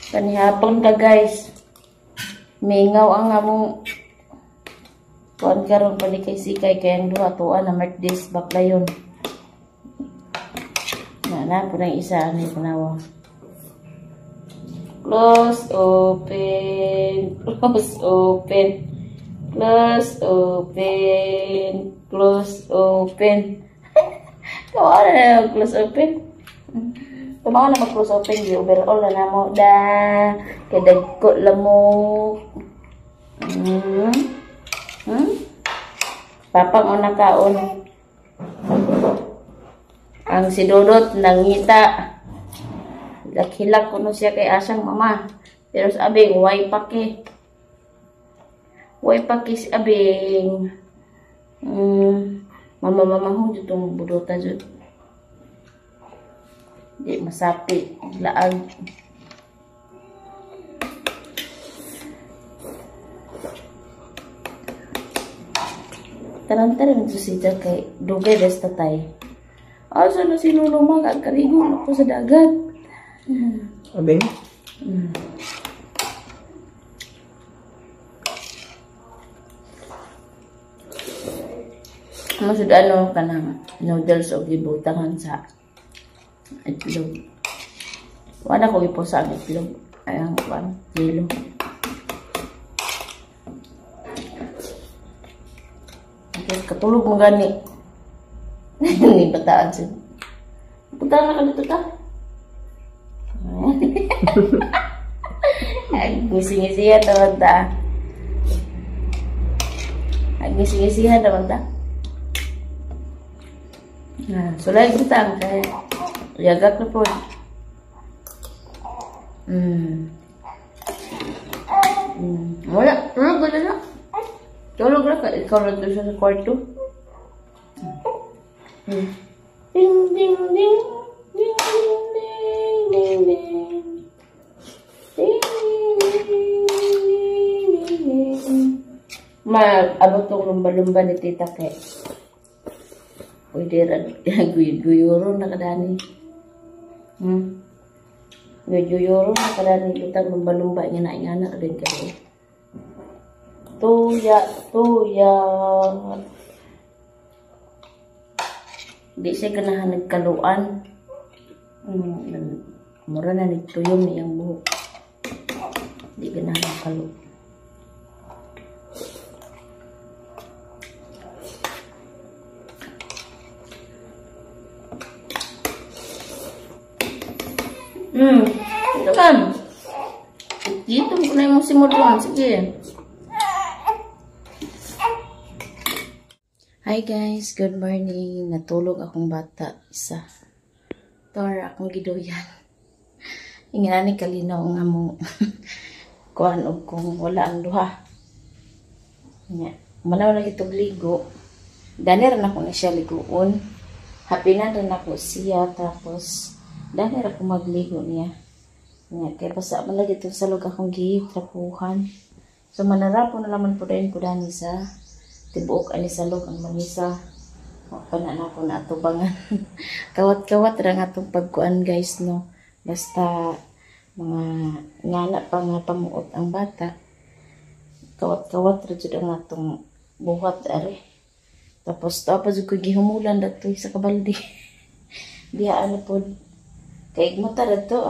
Kanihapon ka guys. Mingaw ang among kuan karon pa ni kay Sikay kay ang duha tuan na merkdis bakla yun. Na po na isa ani panawa. Close, open, close, open, close, open, close, open. Kawa na close, open. Tumakan na mag-close open, di overall na namo da. Kadagko lamok. Papang una kaon. Ang si Dodot nangita. Hilak-hilak kuno siya kay asang mama. Pero sa abing, way paki. Way paki si abing. Mama-mama dito itong budota dito. Di masapi, laag. Tanan-tanan ito siya kay dugay besta tay. Asa na sinulong magkarigon ako sa dagat. Abing? Masud ano kanang noodles o gibutangan sa itlog. Wala ko iposa ang itlog. Ayang kwan, kilo. Okay, katulog mo gani. Hindi bataan siya. Punta na ka dito ta. Ngisi-ngisihan naman ta. Ngisi-ngisihan naman ta. Sulay kita kaya yagak na po. Wala, tulog ka na. Tulog na ka. Ikaw na doon sa kwarto. Ding, ding, ding. Ding, ding, ding, ding, ding. Ding, ding, ding. Maabot tong lumba-lumba ni Tita Ke. Pwede rin. Guyuro na kadani. Guyuro na kadani. Lutang lumba-lumba niya na ingana rin kayo. Tuya. Di siya ganahan nagkaluan. Mura na nagtuyom niyang buhok. Di ganahan nagkalu. Ito kan. Dito ko na yung simuluan. Sige. Hi guys, good morning. Natulog akong bata. Isa. Tor akong giduyan. Ingana ni kalinaw nga mo. Kuhan og kung wala ang duha. Nya, manaw lagi tog ligo. Danir na ko na siya liguon. Happy na rin ako siya tapos danir ako magligo niya. Nya, kaya basta man lagi itong salog akong gitrapuhan. So manarapo na naman po rin ko dani sa tibuok ani salog ang manisa. Pana na ko na atubangan. Kawat-kawat ra nga atong pagkuan guys no. Basta mga ngana pa nga pamuot ang bata. Kawat-kawat ra jud ang atong buhat ari. Tapos tapos ko gihumulan datoy sa kabaldi. Diha ano pod kay mo ta dito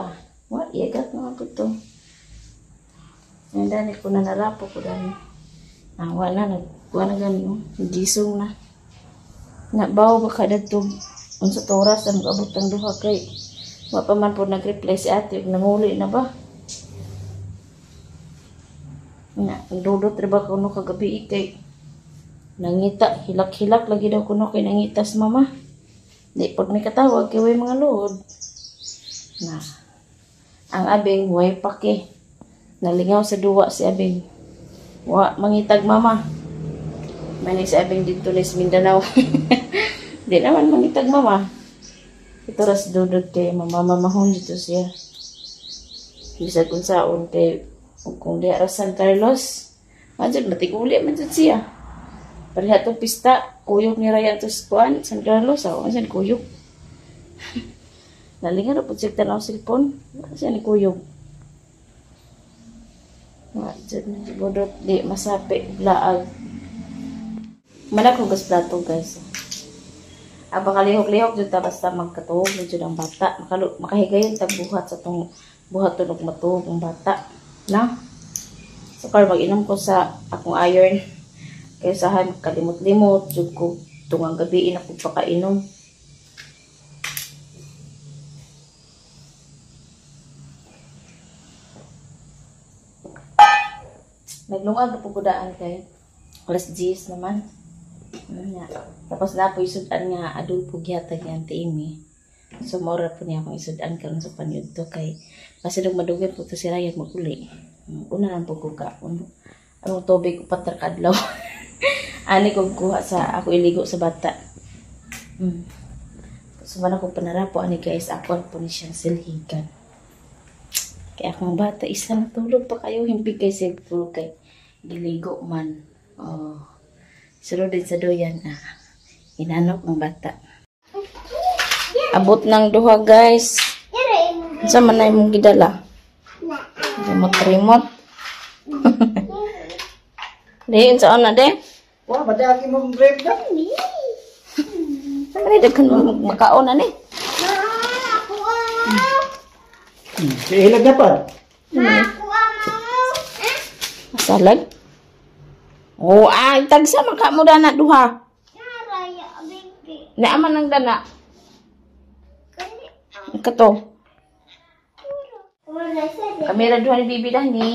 Wa iyagat nga po to. Nandani ko na narapo ko dani. Wala na gani gisong na. Nabaw ba kada to unsa to oras ang abot ang duha kay wa pa man po nag-reply si ate ug nanguli na ba. Dudot ra ba kuno kagabi kay nangita hilak-hilak lagi daw kuno kay nangitas mama. Di pud may katawag kay way mga load. Ang abing way pake. Nalingaw sa duwa si abing. Wa mangitag mama. Mani si abing dito ni Mindanao. Di naman mangitag mama. Ito ras dudod kay mamamahon dito siya. Bisa kung saon kay kung di ras San Carlos. Manjud matiguli manjud siya. Pariha tong pista, kuyog ni Ryan to Squan, San Carlos, manjud kuyog. Nalingaw po siya tanaw cellphone. Siya ni kuyog. Budot di masapi laag. Malak hugas plato guys. Aba kalihok-lihok jud ta basta magkatuog jud ang bata. Makahigayon tag buhat sa tong buhat tunog matuog ang bata. Na? So kar mag-inom ko sa akong iron. Kaysa hay kalimot-limot jud ko tungang gabi ako pakainom. Naglungag na pugudaan kay alas 10 naman. Tapos na po isudan nga adul po gihatag ni Auntie Amy. So maura po niya akong isudan karon sa panyud to kay kasi nung madugan po to si Ryan maguli. Una lang po ko ka. Anong tubig upat ra kadlaw. Ani ko kuha sa ako iligo sa bata. So man ako panarapo ani guys ako po ni siyang silhigan. Kaya akong bata, isa natulog pa kayo, himpig kay siguro kay giligo man. Oh. Sunod din sa doyan, inanok ng bata. Abot ng duha guys. Sa man na mong gidala? Remote. Diin saan na de? Wah, madagi mong break na. Saan daghan mo makaon na ni? Ilag na pa. Masalag? Oh, tagsa man ka mo dana duha. Naaman ng dana. Kato. Kamera duha ni Bibi Dani.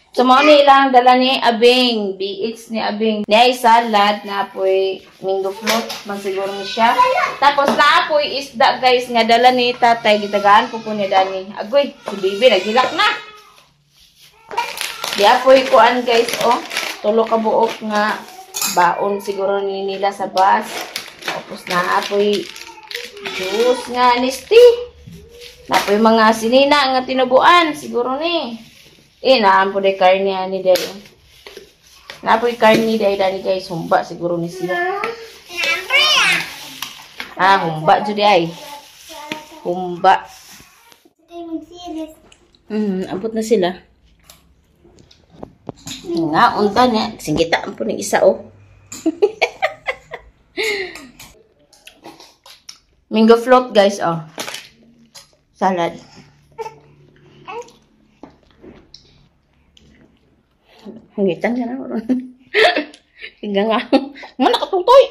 So, mao ni ilang dala ni Abing. BX ni Abing. Ni ay salad na apoy mango float. Man siguro ni siya. Tapos na apoy isda guys nga dala ni tatay. Gitagaan po ni Dani. Agoy, si Bibi nagilak na. Di apoy kuan guys, oh. Tulo ka buok nga baon siguro ni nila sa bus. Tapos na apoy juice nga nisti. Napoy mga sinina nga tinubuan siguro ni. Naan po day karni ani day. Napoy karni day dani guys, humba siguro ni sila. Humba jud ay. Humba. Abot na sila. Nga unta niya, singita po ng isa oh. Mango float guys oh. Salad. Hangitan ka na ron. Hingga nga. Nga nakatutoy.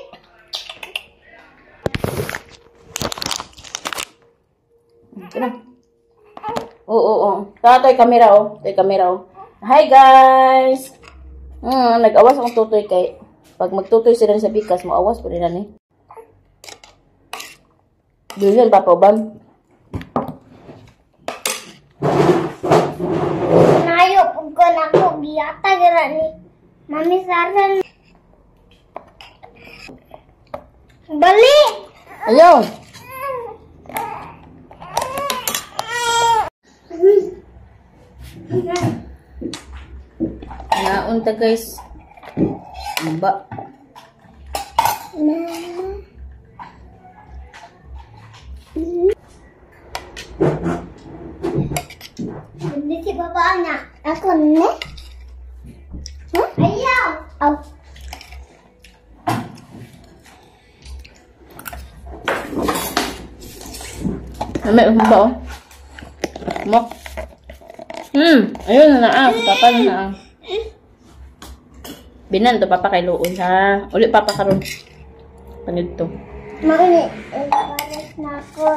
Ito na. Oo. Toy camera oh. Toy camera oh. Hi guys! Nag-awas akong tutoy kay pag magtutoy sila sa bikas, mo-awas po nila ni. Doon Papa Bam. Ako biyata gara ni Mami Saran. Bali! Ayaw! Naunta guys. Ba? Hindi si Papa anak. Ako ne? Ayaw! Aw. May ba oh? Mo. Ayun na Papa na Binan to Papa kay Luoy ha. Uli Papa karon. Kanid to. Mauni. Pares na ako.